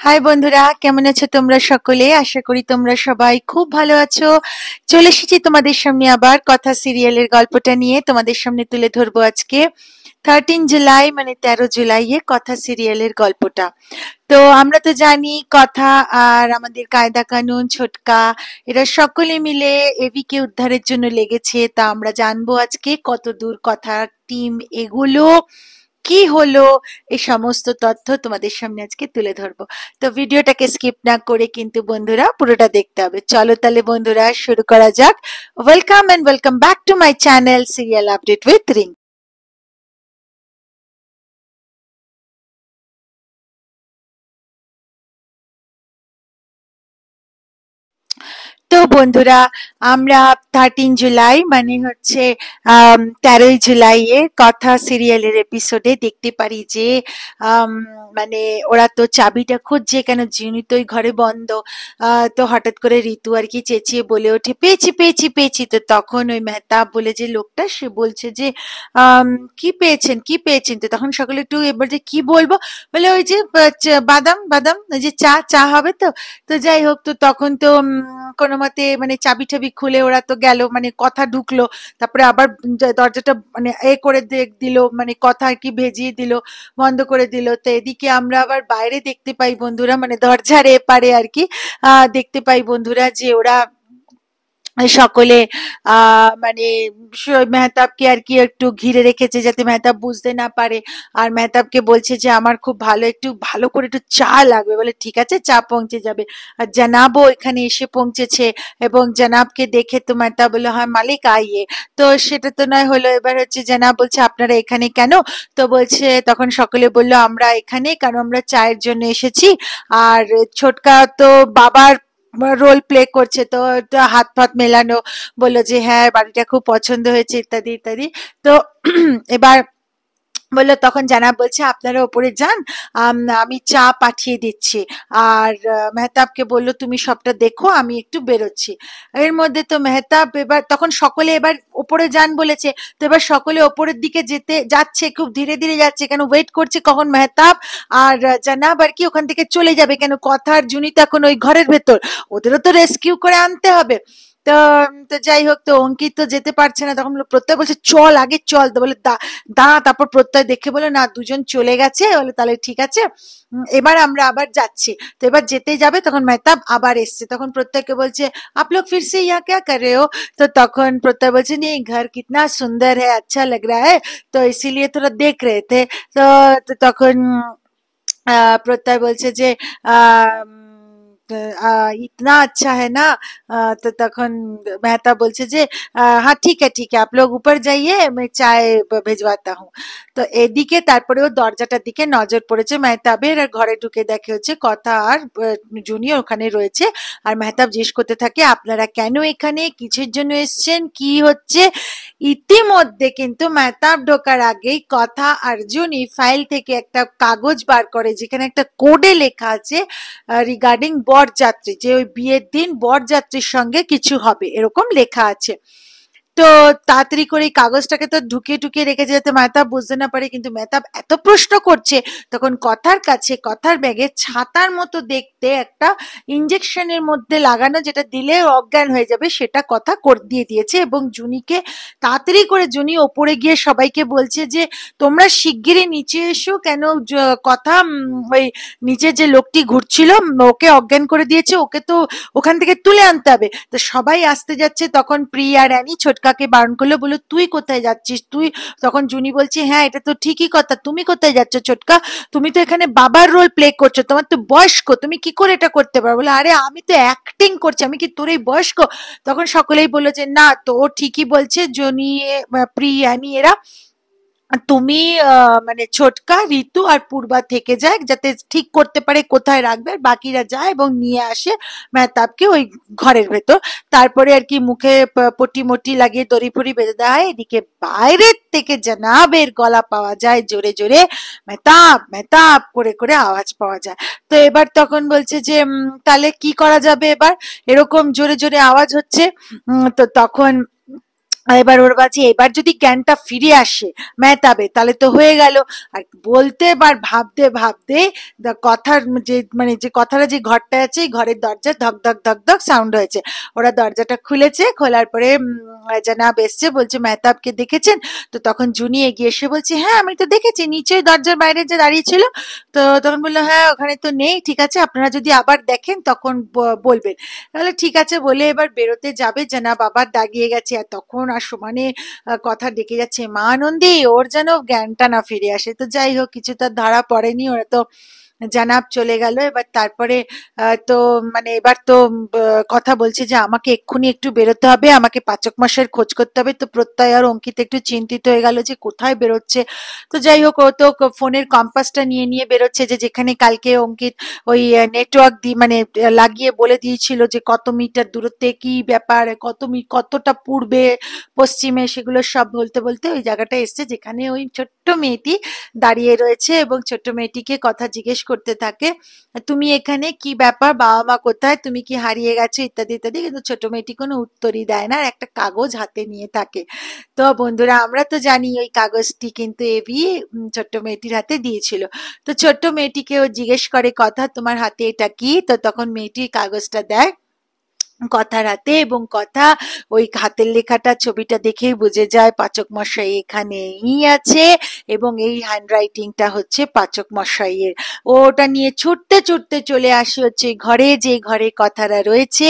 High বন্ধুরা, কেমন আছো তোমরা সকলে? আশা করি তোমরা সবাই খুব ভালো আছো। চলে এসেছি তোমাদের সামনে আবার কথা সিরিয়ালের গল্পটা নিয়ে তোমাদের সামনে তুলে ধরবো আজকে 13 জুলাই, মানে 13 জুলাইয়ে কথা সিরিয়ালের গল্পটা। তো আমরা তো জানি কথা আর আমাদের কায়দা কানুন ছোটকা এরা সকলে মিলে এভিকে উদ্ধারের জন্য লেগেছে। তা আমরা জানবো আজকে কত দূর কথা টিম এগুলো, কি হলো, এই সমস্ত তথ্য তোমাদের সামনে আজকে তুলে ধরবো। তো ভিডিওটাকে স্কিপ না করে কিন্তু বন্ধুরা পুরোটা দেখতে হবে। চলো তাহলে বন্ধুরা শুরু করা যাক। Welcome and welcome back to my channel serial update with ring. তো বন্ধুরা, আমরা 13 জুলাই মানে হচ্ছে 13 জুলাইয়ে কথা সিরিয়ালের এপিসোডে দেখতে পারি যে আম, মানে ওরা তো চাবিটা খুঁজছে, কেন জিনি তো ওই ঘরে বন্ধ। তো হঠাৎ করে ঋতু আর কি চেঁচিয়ে বলে ওঠে, পেয়েছি পেয়েছি পেয়েছি। তো তখন ওই মেহতাব বলে যে লোকটা, সে বলছে যে আম, কি পেয়েছেন কি পেয়েছেন। তো তখন সকলে একটু এবার যে কি বলবো, বলে ওই যে বাদাম বাদাম, ওই যে চা চা হবে তো। তো যাই হোক, তো তখন তো কোনো মতে মানে চাবি টাবি খুলে ওরা তো গেল, মানে কথা ঢুকলো। তারপরে আবার দরজাটা মানে এ করে দিল, মানে কথা আর কি ভেজিয়ে দিল, বন্ধ করে দিল। তো এদিকে আমরা আবার বাইরে দেখতে পাই বন্ধুরা, মানে দরজার এপারে আর কি দেখতে পাই বন্ধুরা যে ওরা সকলে মানে মেহতাবকে আর কি একটু ঘিরে রেখেছে যাতে মেহতাব বুঝতে না পারে। আর মেহতাবকে বলছে যে আমার খুব ভালো একটু ভালো করে একটু চা লাগবে। বলে ঠিক আছে, চা পৌঁছে যাবে। আর জানাবও এখানে এসে পৌঁছেছে এবং জানাবকে দেখে তো মেহতাব বললো হ্যাঁ মালিক আইয়ে। তো সেটা তো নয় হলো, এবার হচ্ছে জানাব বলছে আপনারা এখানে কেন? তো বলছে, তখন সকলে বললো আমরা এখানে কারণ আমরা চায়ের জন্য এসেছি। আর ছোটকা তো বাবার রোল প্লে করছে, তো তো হাত ফাত মেলানো, বললো যে হ্যাঁ বাড়িটা খুব পছন্দ হয়েছে ইত্যাদি ইত্যাদি। তো এবার বললো, তখন জানাব বলছে আপনারা ওপরে যান, আমি চা পাঠিয়ে দিচ্ছি। আর মেহতাবকে বললো তুমি সবটা দেখো, আমি একটু বেরোচ্ছি। এর মধ্যে তো মেহতাব এবার তখন সকলে এবার ওপরে যান বলেছে। তো এবার সকলে ওপরের দিকে যেতে যাচ্ছে, খুব ধীরে ধীরে যাচ্ছে, কেন ওয়েট করছে কখন মেহতাব আর জানাব আর কি ওখান থেকে চলে যাবে, কেন কথা আর জুনি তো এখন ওই ঘরের ভেতর, ওদেরও তো রেস্কিউ করে আনতে হবে। তো তো যাই হোক, তো অঙ্কিত তো যেতে পারছে না, তখন প্রত্যয় বলছে চল আগে চল। তো বলে দাঁড়া, তারপর প্রত্যয় দেখে বলে না দুজন চলে গেছে, বলে তাহলে ঠিক আছে, এবার আমরা আবার যাচ্ছি। তো এবার যেতে যাবে, তখন মেহতাব আবার এসছে, তখন প্রত্যয়কে বলছে आप लोग फिर से यहाँ क्या कर रहे हो? तो তখন প্রত্যয় বলছে नहीं घर कितना सुंदर है, अच्छा लग रहा है, तो इसीलिए थोड़ा देख रहे थे। তো তো তখন প্রত্যয় বলছে যে আহ इतना अच्छा है ना। तो তখন মেহতা বলছে যে हाँ ठीक है आप लोग ऊपर जाइए, मैं चाय भेजवाता हूँ। তো এদিকে তারপরে ও দরজাটার দিকে নজর পড়েছে মেহতাবের, আর ঘরে ঢুকে দেখে হচ্ছে কথা আর জুনিয়র ওখানে রয়েছে। আর মেহতাব জিজ্ঞেস করতে থাকে আপনারা কেন এখানে, কিসের জন্য এসছেন, কি হচ্ছে। ইতিমধ্যে কিন্তু মেহতাব ঢোকার আগেই কথা আর জুনি ফাইল থেকে একটা কাগজ বার করে, যেখানে একটা কোডে লেখা আছে রিগার্ডিং বরযাত্রী, যে ওই বিয়ের দিন বরযাত্রীর সঙ্গে কিছু হবে এরকম লেখা আছে। তো তাড়াতাড়ি করে এই কাগজটাকে তো ঢুকিয়ে ঢুকিয়ে রেখেছে যাতে মেহতাব বুঝতে না পারে, কিন্তু মেহতাব এত প্রশ্ন করছে, তখন কথার কাছে কথার ব্যাগে ছাতার মতো দেখতে একটা ইঞ্জেকশনের মধ্যে লাগানো, যেটা দিলে অজ্ঞান হয়ে যাবে, সেটা কথা দিয়ে দিয়েছে। এবং জুনিকে তাড়াতাড়ি করে জুনি ওপরে গিয়ে সবাইকে বলছে যে তোমরা শিগগিরই নিচে এসো, কেন কথা ওই নিচে যে লোকটি ঘুরছিল ওকে অজ্ঞান করে দিয়েছে, ওকে তো ওখান থেকে তুলে আনতে হবে। তো সবাই আসতে যাচ্ছে, তখন প্রিয়া রানী ছোটকাকে বারণ করলো, বললো তুই কোথায় যাচ্ছিস তুই। তখন জুনি বলছে হ্যাঁ এটা তো ঠিকই কথা, তুমি কোথায় যাচ্ছ ছোটকা, তুমি তো এখানে বাবার রোল প্লে করছো, তোমার তো বয়স্ক, তুমি কি করে এটা করতে পারো। বলে আরে আমি তো অ্যাক্টিং করছি, আমি কি তোর এই বয়স্ক। তখন সকলেই বললো যে না, তো ও ঠিকই বলছে জনি প্রিয়ানি এরা, তুমি মানে ছোটকা ঋতু আর পূর্বা থেকে যায়, যাতে ঠিক করতে পারে কোথায় রাখবে, আর বাকিরা যায় এবং নিয়ে আসে মেহতাবকে ওই ঘরের ভেতর। তারপরে আর কি মুখে পটি মটি লাগিয়ে দড়ি ফড়ি বেঁধে দেওয়া হয়। এদিকে বাইরের থেকে জানাবের গলা পাওয়া যায় জোরে জোরে, মেহতাব মেহতাব করে করে আওয়াজ পাওয়া যায়। তো এবার তখন বলছে যে তাহলে কি করা যাবে এবার, এরকম জোরে জোরে আওয়াজ হচ্ছে। তো তখন এবার ওর বাজে এবার যদি জ্ঞানটা ফিরে আসে মেহতাবে তাহলে তো হয়ে গেল। আর বলতে বা ভাবতে ভাবতে কথার যে কথাটা যে ঘরটা আছে এই ঘরের দরজা ধক ধক ধক ধক সাউন্ড হয়েছে। ওরা দরজাটা খুলেছে, খোলার পরে জানাব এসছে, বলছে মেহতাবকে দেখেছেন? তো তখন জুনি এগিয়ে এসে বলছে হ্যাঁ আমি তো দেখেছি, নিচেই দরজার বাইরে যে দাঁড়িয়ে ছিল। তো তখন বললো হ্যাঁ ওখানে তো নেই, ঠিক আছে আপনারা যদি আবার দেখেন তখন বলবেন। তাহলে ঠিক আছে বলে এবার বেরোতে যাবে, জানাব আবার দাগিয়ে গেছে। আর তখন আর সমানে কথা ডেকে যাচ্ছে মা আনন্দী, ওর যেন জ্ঞানটা না ফিরে আসে। তো যাই হোক কিছু তার ধরা পড়েনি, ওরা তো জানাব চলে গেল। এবার তারপরে তো এবার তো কথা বলছে যে আমাকে এক্ষুনি একটু বেরোতে হবে, আমাকে পাচক মশাইয়ের খোঁজ করতে হবে। তো প্রত্যয় আর অঙ্কিত একটু চিন্তিত হয়ে গেল যে কোথায় বেরোচ্ছে। তো যাই হোক ও তো ফোনের কম্পাসটা নিয়ে নিয়ে বেরোচ্ছে, যে যেখানে কালকে অঙ্কিত ওই নেটওয়ার্ক দিয়ে লাগিয়ে বলে দিয়েছিল যে কত মিটার দূরত্বে কি ব্যাপার, কতটা পূর্বে পশ্চিমে, সেগুলো সব বলতে বলতে ওই জায়গাটা এসছে যেখানে ওই ছোট্ট মেয়েটি দাঁড়িয়ে রয়েছে এবং ছোট্ট মেয়েটিকে কথা জিজ্ঞেস করতে থাকে, তুমি এখানে কি ব্যাপার, বাবা মা কোথায়, তুমি কি হারিয়ে গেছো, ইত্যাদি ইত্যাদি। কিন্তু ছোট মেয়েটি কোনো উত্তরই দেয় না, আর একটা কাগজ হাতে নিয়ে থাকে। তো বন্ধুরা আমরা তো জানি ওই কাগজটি কিন্তু এবি ছোট্ট মেয়েটির হাতে দিয়েছিল। তো ছোট্ট মেয়েটিকে ও জিজ্ঞেস করে কথা, তোমার হাতে এটা কি? তো তখন মেয়েটি কাগজটা দেয় কথার হাতে, এবং কথা ওই হাতের লেখাটা ছবিটা দেখেই বুঝে যায় পাচক মশাই এখানেই আছে, এবং এই হ্যান্ড রাইটিংটা হচ্ছে পাচক মশাইয়ের। ও ওটা নিয়ে ছুটতে ছুটতে চলে আসে হচ্ছে ঘরে, যে ঘরে কথাটা রয়েছে,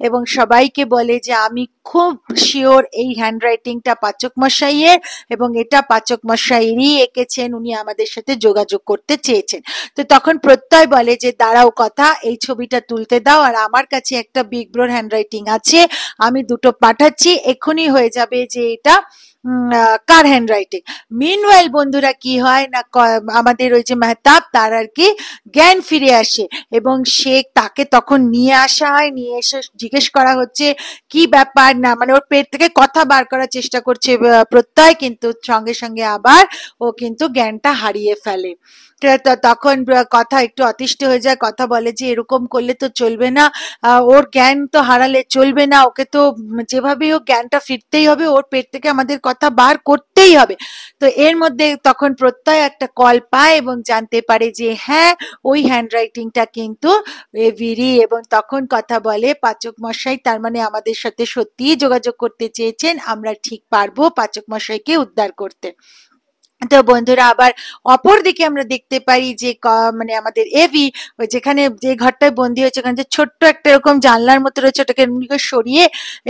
এবং সবাইকে বলে যে আমি খুব শিওর এই হ্যান্ড রাইটিংটা পাচক মশাইয়ের, এবং এটা পাচক মশাইয়েরই এঁকেছেন, উনি আমাদের সাথে যোগাযোগ করতে চেয়েছেন। তো তখন প্রত্যয় বলে যে দাঁড়াও কথা, এই ছবিটা তুলতে দাও, আর আমার কাছে একটা বিগ ব্রোর হ্যান্ডরাইটিং আছে, আমি দুটো পাঠাচ্ছি, এক্ষুনি হয়ে যাবে যে এটা কার হ্যান্ডরাইটিং। মিনওয়াইল বন্ধুরা কি হয় না, আমাদের ওই যে মেহতাব তার আর কি জ্ঞান ফিরে আসে, এবং সে তাকে তখন নিয়ে আসা হয়, নিয়ে এসে জিজ্ঞেস করা হচ্ছে কি ব্যাপার, না ওর পেট থেকে কথা বার করার চেষ্টা করছে প্রত্যয়, কিন্তু সঙ্গে সঙ্গে আবার ও কিন্তু জ্ঞানটা হারিয়ে ফেলে। তখন কথা একটু অতিষ্ঠ হয়ে যায়, কথা বলে যে এরকম করলে তো চলবে না, ওর জ্ঞান তো হারালে চলবে না, ওকে তো যেভাবে ও জ্ঞানটা ফিরতেই হবে, ওর পেট থেকে আমাদের কথা বার করতেই হবে। তো এর মধ্যে তখন প্রত্যয় একটা কল পায় এবং জানতে পারে যে হ্যাঁ ওই হ্যান্ড রাইটিংটা কিন্তু এভিরি, এবং তখন কথা বলে পাচক মশাই তার আমাদের সাথে সত্যিই যোগাযোগ করতে চেয়েছেন, আমরা ঠিক পারবো পাচক মশাইকে উদ্ধার করতে। তো বন্ধুরা আবার অপর দিকে আমরা দেখতে পাই যে আমাদের এভি ওই যেখানে যে ঘরটায় বন্দি হয়েছে ওখানে যে ছোট্ট একটা এরকম জানলার মতো রয়েছে, ওটাকে এমনি করে সরিয়ে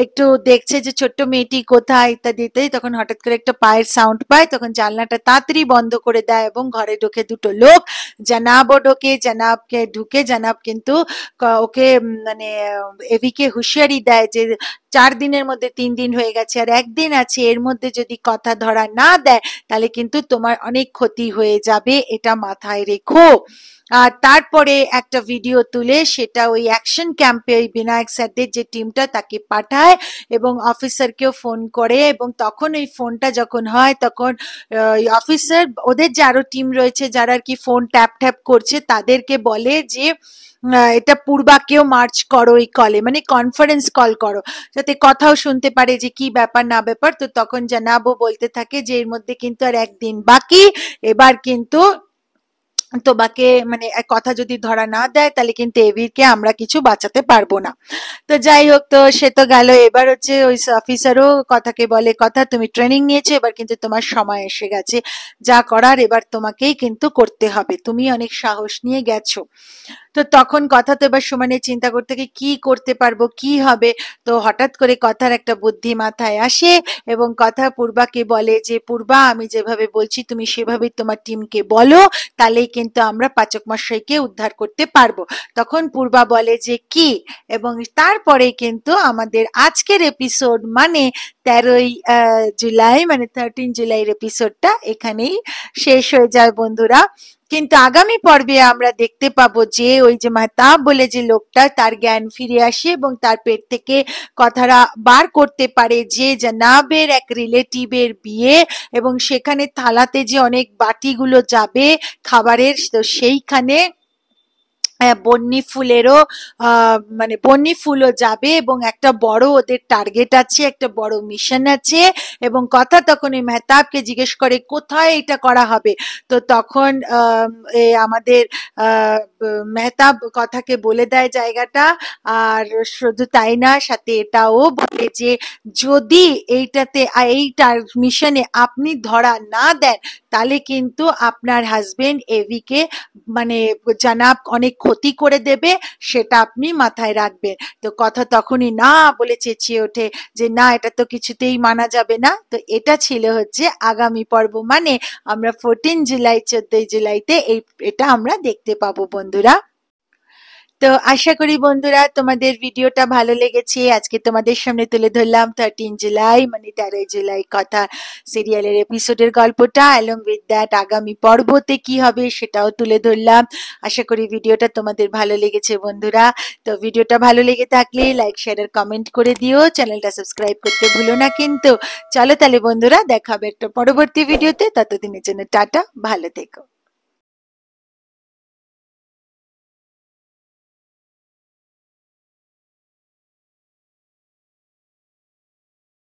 একটু দেখছে যে ছোট্ট মেয়েটি কোথায়, ইত্যাদি ইত্যাদি। তখন হঠাৎ করে একটা পায়ের সাউন্ড পায়, তখন জানলাটা তাড়াতাড়ি বন্ধ করে দেয় এবং ঘরে ঢোকে দুটো লোক, জানাবও ঢোকে, জানাবকে ঢুকে জানাব কিন্তু ওকে এভিকে হুঁশিয়ারি দেয় যে 4 দিনের মধ্যে 3 দিন হয়ে গেছে আর 1 দিন আছে, এর মধ্যে যদি কথা ধরা না দেয় তাহলে কিন্তু তোমার অনেক ক্ষতি হয়ে যাবে, এটা মাথায় রেখো। আর তারপরে একটা ভিডিও তুলে সেটা ওই অ্যাকশন ক্যাম্পে ওই বিনায়ক স্যারদের যে টিমটা তাকে পাঠায় এবং অফিসারকেও ফোন করে, এবং তখন ওই ফোনটা যখন হয় তখন অফিসার ওদের যে আরো টিম রয়েছে যারা আর কি ফোন ট্যাপ ট্যাপ করছে তাদেরকে বলে যে এটা পূর্বাকেও মার্চ করো এই কলে, কনফারেন্স কল করো, যাতে কথাও শুনতে পারে যে কি ব্যাপার না ব্যাপার। তো তখন জানাবো বলতে থাকে যে এর মধ্যে কিন্তু আর 1 দিন বাকি, এবার কিন্তু তোমাকে কথা যদি ধরা না দেয় তাহলে কিন্তু এভিরকে আমরা কিছু বাঁচাতে পারবো না। তো যাই হোক, তো সে তো গেল, এবার হচ্ছে ওই অফিসারও কথাকে বলে কথা তুমি ট্রেনিং নিয়েছো, এবার কিন্তু তোমার সময় এসে গেছে, যা করার এবার তোমাকেই কিন্তু করতে হবে, তুমি অনেক সাহস নিয়ে গেছো। তো তখন কথা তো এবার সমানে চিন্তা করতে কি করতে পারবো, কি হবে। তো হঠাৎ করে কথার একটা বুদ্ধি মাথায় আসে এবং কথা পূর্বাকে বলে যে পূর্বা আমি যেভাবে বলছি তুমি সেভাবে তোমার টিমকে বলো, তাহলেই কিন্তু আমরা পাচক মশাইকে উদ্ধার করতে পারবো। তখন পূর্বা বলে যে কি, এবং তারপরে কিন্তু আমাদের আজকের এপিসোড 13 জুলাই 13 জুলাইয়ের এপিসোডটা এখানেই শেষ হয়ে যায় বন্ধুরা। কিন্তু আগামী পর্বে আমরা দেখতে পাবো যে ওই যে মেহতাব বলে যে লোকটা তার জ্ঞান ফিরে আসে এবং তার পেট থেকে কথাটা বার করতে পারে যে জানাবের এক রিলেটিভের বিয়ে, এবং সেখানে থালাতে যে অনেক বাটিগুলো যাবে খাবারের, তো সেইখানে বন্যি ফুলেরও মানে বন্যি ফুলও যাবে এবং একটা বড় ওদের টার্গেট আছে, একটা বড় মিশন আছে। এবং কথা তখন এই মেহতাবকে জিজ্ঞেস করে কোথায় এটা করা হবে। তো তখন আমাদের মেহতাব কথাকে বলে দেয় জায়গাটা। আর শুধু তাই না, সাথে এটাও বলে যে যদি এইটার মিশনে আপনি ধরা না দেন তাহলে কিন্তু আপনার হাজবেন্ড এভিকে মানে জানাব অনেক ক্ষতি করে দেবে, সেটা আপনি মাথায় রাখবেন। তো কথা তখনই না বলে চেঁচিয়ে ওঠে যে না, এটা তো কিছুতেই মানা যাবে না। তো এটা ছিল হচ্ছে আগামী পর্ব, মানে আমরা 14 জুলাই 14 জুলাইতে এটা আমরা দেখতে পাবো বন্ধুরা। তো আশা করি বন্ধুরা তোমাদের ভিডিওটা ভালো লেগেছে। আজকে তোমাদের সামনে তুলে ধরলাম 13 জুলাই মানে 13 জুলাই কথা সিরিয়ালের এপিসোডের গল্পটা, অ্যালং উইথ দ্যাট আগামী পর্বতে কি হবে সেটাও তুলে ধরলাম। আশা করি ভিডিওটা তোমাদের ভালো লেগেছে বন্ধুরা। তো ভিডিওটা ভালো লেগে থাকলে লাইক শেয়ার আর কমেন্ট করে দিও, চ্যানেলটা সাবস্ক্রাইব করতে ভুলো না কিন্তু। চলো তাহলে বন্ধুরা, দেখা হবে একটা পরবর্তী ভিডিওতে। ততদিনের জন্য টাটা, ভালো থেকো।